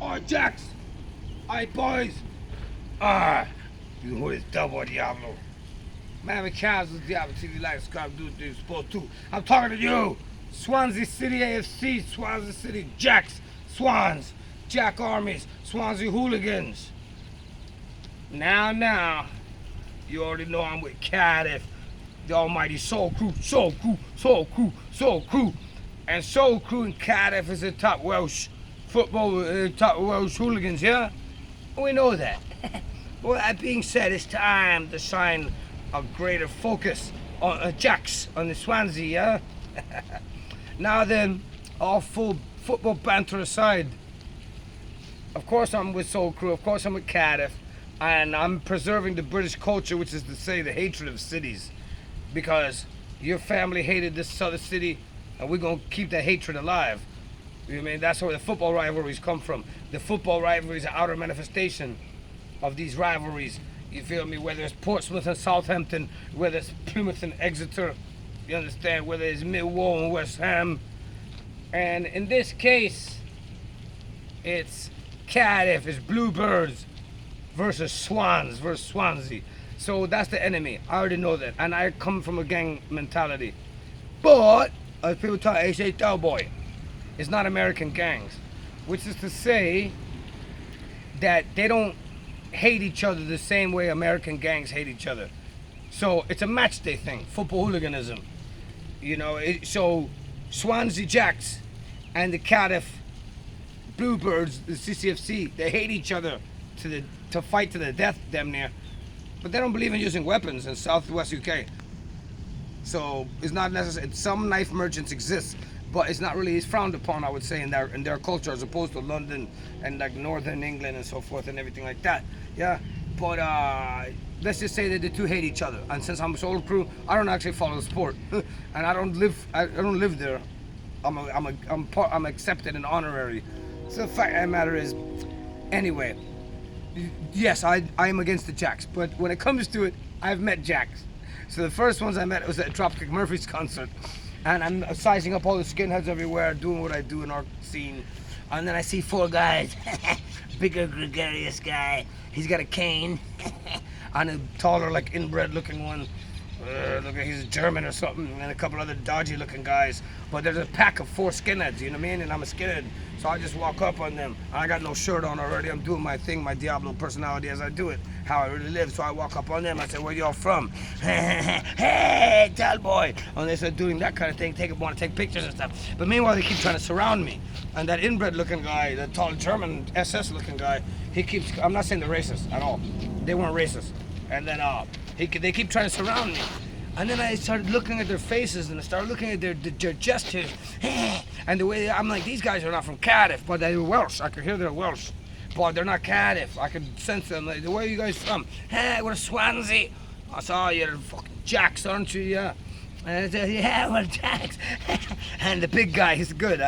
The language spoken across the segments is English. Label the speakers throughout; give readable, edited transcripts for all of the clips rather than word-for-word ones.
Speaker 1: Alright, Jacks. Alright, boys. You know who is DELBOY Diablo. Man, we cancel Diablo TV, like, subscribe, do what you're supposed to. I'm talking to you. Swansea City AFC, Swansea City Jacks, Swans, Jack Armies, Swansea Hooligans. Now, you already know I'm with Cardiff, the almighty Soul Crew. And Soul Crew in Cardiff is the top Welsh football, top Welsh hooligans, yeah? We know that. Well, that being said, it's time to shine a greater focus on Jacks, on the Swansea, yeah? Now then, all full football banter aside, of course I'm with Soul Crew, of course I'm with Cardiff, and I'm preserving the British culture, which is to say the hatred of cities, because your family hated this other city, and we're gonna keep that hatred alive. You know what I mean? That's where the football rivalries come from. The football rivalries are outer manifestation of these rivalries. You feel me? Whether it's Portsmouth and Southampton, whether it's Plymouth and Exeter, you understand? Whether it's Millwall and West Ham. And in this case, it's Cardiff, it's Bluebirds versus Swans versus Swansea. So that's the enemy. I already know that. And I come from a gang mentality. But, as people talk, they say DELBOY. It's not American gangs. Which is to say that they don't hate each other the same way American gangs hate each other. So it's a match day thing, football hooliganism. You know, so Swansea Jacks and the Cardiff Bluebirds, the CCFC, they hate each other to fight to the death, damn near. But they don't believe in using weapons in Southwest UK. So it's not necessary. Some knife merchants exist, but it's not really, it's frowned upon, I would say, in their culture, as opposed to London and like Northern England and so forth and everything like that. Yeah, but let's just say that the two hate each other. And since I'm a Soul Crew, I don't actually follow the sport, and I don't live there. I'm accepted and honorary. So the fact of the matter is, anyway, yes, I am against the Jacks, but when it comes to it, I've met Jacks. So the first ones I met was at Dropkick Murphys concert. And I'm sizing up all the skinheads everywhere, doing what I do in our scene. And then I see four guys. Bigger, gregarious guy. He's got a cane. And a taller, like inbred looking one. Look, he's German or something. And a couple other dodgy looking guys. But there's a pack of four skinheads, you know what I mean? And I'm a skinhead. So I just walk up on them. I got no shirt on already. I'm doing my thing, my Diablo personality as I do it. How I really live. So I walk up on them. I say, where y'all from? Hey, DELBOY. And they start doing that kind of thing. Want to take pictures and stuff. But meanwhile, they keep trying to surround me. And that inbred looking guy, that tall German SS looking guy, he keeps, I'm not saying they're racist at all. They weren't racist. And then they keep trying to surround me. And then I started looking at their faces and I started looking at their gestures. And the way, I'm like, these guys are not from Cardiff, but they're Welsh. I could hear they're Welsh. But they're not Cardiff. I could sense them. Like, where are you guys from? Hey, we're Swansea. I saw you're fucking Jacks, aren't you? Yeah. And I said, yeah, we're Jacks. And the big guy, he's good.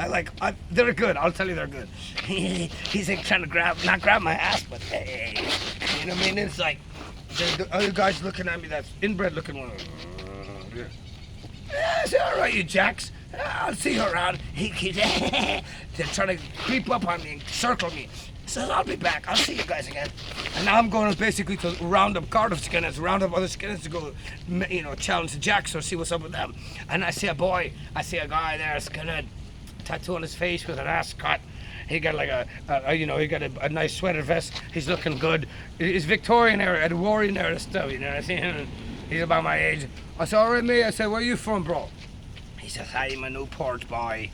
Speaker 1: They're good. I'll tell you they're good. He's like trying to not grab my ass, but hey. You know what I mean? It's like, the other guy's looking at me, that's inbred looking one. Yeah, I said, all right, you Jacks. I'll see you around. He keeps, they're trying to creep up on me and circle me. He says, I'll be back. I'll see you guys again. And now I'm going basically to round up Cardiff skinheads, round up other skinheads to go, you know, challenge the Jacks or see what's up with them. And I see a guy there, a skinhead, tattoo on his face with an ascot. He got like a nice sweater vest. He's looking good. He's Victorian era, Edwardian era stuff, you know what I mean? He's about my age. I said, all right, mate. I said, where are you from, bro? He says, I'm a Newport boy.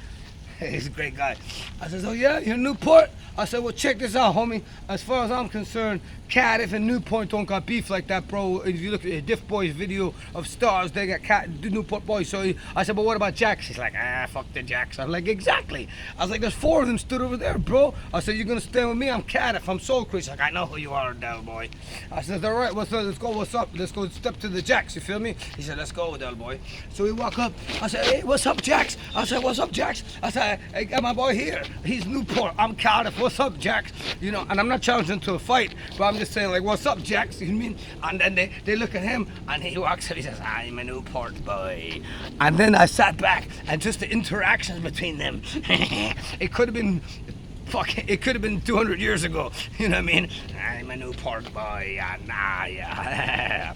Speaker 1: He's a great guy. I said, oh yeah, you're Newport? I said, well, check this out, homie. As far as I'm concerned, Cardiff and Newport don't got beef like that, bro. If you look at the Diff Boys video of Stars, they got Newport boys. So I said, but what about Jacks? He's like, fuck the Jacks. I'm like, exactly. I was like, there's four of them stood over there, bro. I said, you're gonna stand with me? I'm Cardiff. I'm Soul Crew. He's like, I know who you are, DELBOY. I said, all right, let's go. What's up? Let's go step to the Jacks. You feel me? He said, let's go, DELBOY. So we walk up. I said, hey, what's up, Jacks? I said, what's up, Jacks? I said, I got my boy here. He's Newport. I'm Cardiff. What's up, Jacks? You know, and I'm not challenging to a fight, but I'm just saying, like, what's up, Jacks? You know what I mean? And then they look at him, and he walks up. He says, I'm a Newport boy. And then I sat back, and just the interactions between them, it could have been fuck, it could have been 200 years ago. You know what I mean? I'm a Newport boy, yeah.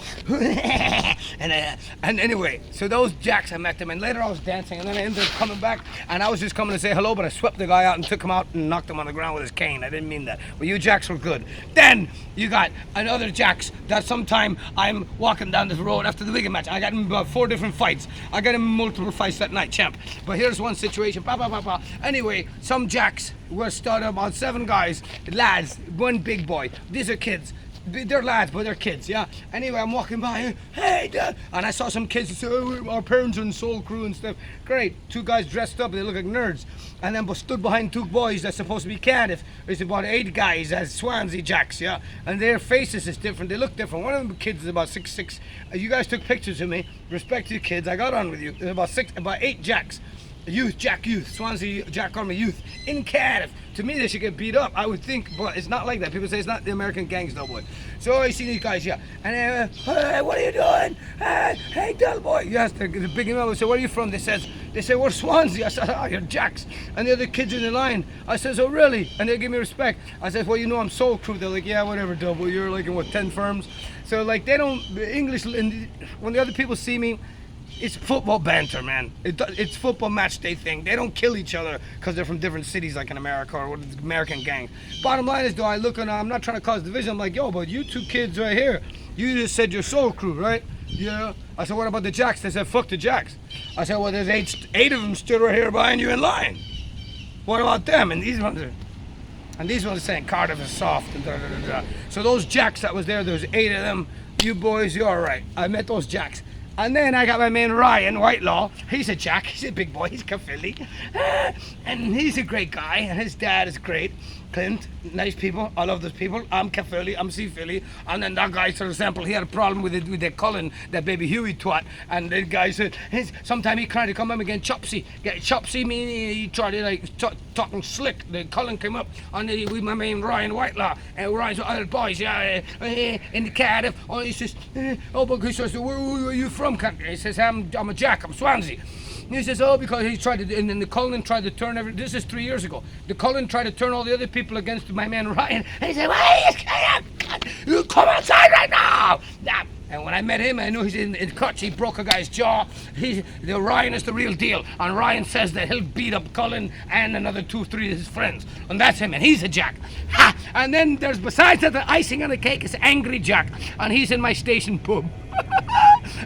Speaker 1: And anyway, so those Jacks, I met them, and later I was dancing, and then I ended up coming back, and I was just coming to say hello, but I swept the guy out and took him out and knocked him on the ground with his cane. I didn't mean that. But you Jacks were good. Then you got another Jacks that sometime I'm walking down this road after the Wigan match. I got him about 4 different fights. I got him multiple fights that night, champ. But here's one situation. Anyway, some Jacks were started about 7 guys, lads, 1 big boy. These are kids. They're lads, but they're kids, yeah? Anyway, I'm walking by, hey, Dad! And I saw some kids who said, oh, our parents are in Soul Crew and stuff. Great, 2 guys dressed up, they look like nerds. And then stood behind 2 boys that's supposed to be Cardiff. There's about 8 guys as SWANSEA Jacks, yeah? And their faces is different, they look different. One of them kids is about 6'6". You guys took pictures of me. Respect to you kids, I got on with you. There's about 8 Jacks. Youth, Swansea Jack Army youth in Cardiff. To me, they should get beat up, I would think, but it's not like that. People say it's not the American gangs, though, boy. So I see these guys, yeah, and hey, what are you doing? Hey, DELBOY. Yes, they're big enough. I said, where are you from? They say, we're Swansea. I said, oh, you're Jacks. And the other kids in the line, I says, oh, really? And they give me respect. I said, well, you know I'm Soul Crew. They're like, yeah, whatever, DELBOY. You're like in, what, 10 firms? So, like, they don't, English, when the other people see me, it's football banter, man. It's football match day thing. They don't kill each other because they're from different cities like in America or American gangs. Bottom line is, though, I look and I'm not trying to cause division. I'm like, yo, but you 2 kids right here, you just said you're Soul Crew, right? Yeah. I said, what about the Jacks? They said, fuck the Jacks. I said, well, there's 8 of them stood right here behind you in line. What about them? And these ones are saying Cardiff is soft and da. So those Jacks that was there was 8 of them. You boys, you're all right. I met those Jacks. And then I got my man Ryan Whitelaw. He's a Jack, he's a big boy, he's Caerphilly. And he's a great guy, and his dad is great. Clint, nice people, I love those people. I'm Caerphilly, I'm Seaphilly. And then that guy, for example, he had a problem with the Cullen, that baby Huey twat. And the guy said, sometime he tried to come him again, Chopsy. Meaning he tried to like talking slick. The Cullen came up, and with my man Ryan Whitelaw. And Ryan's with other boys, yeah, in the Cardiff. Oh, he says, but he says, where are you from? He says, I'm a Jack, I'm Swansea. He says, oh, because he tried to, and then the Cullen tried to turn this is 3 years ago. The Cullen tried to turn all the other people against my man Ryan. And he said, you come outside right now! And when I met him, I knew he's in cuts. He broke a guy's jaw. Ryan is the real deal. And Ryan says that he'll beat up Cullen and another 2 or 3 of his friends. And that's him, and he's a Jack. Ha! And then there's, besides that, the icing on the cake is Angry Jack. And he's in my station pub.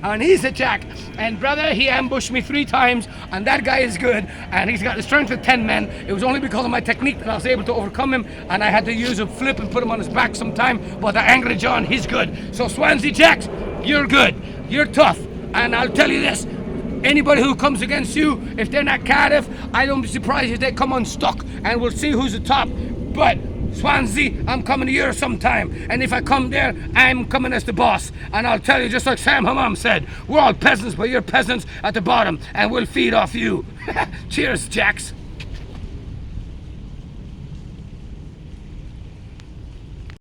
Speaker 1: And he's a Jack, and brother, he ambushed me 3 times, and that guy is good, and he's got the strength of 10 men. It was only because of my technique that I was able to overcome him, and I had to use a flip and put him on his back sometime, but the Angry John, he's good. So Swansea Jacks, you're good, you're tough, and I'll tell you this, anybody who comes against you, if they're not Cardiff, I don't be surprised if they come unstuck, and we'll see who's the top. But Swansea, I'm coming to you sometime, and if I come there, I'm coming as the boss. And I'll tell you, just like Sam Hammam said, we're all peasants, but you're peasants at the bottom, and we'll feed off you. Cheers, Jacks.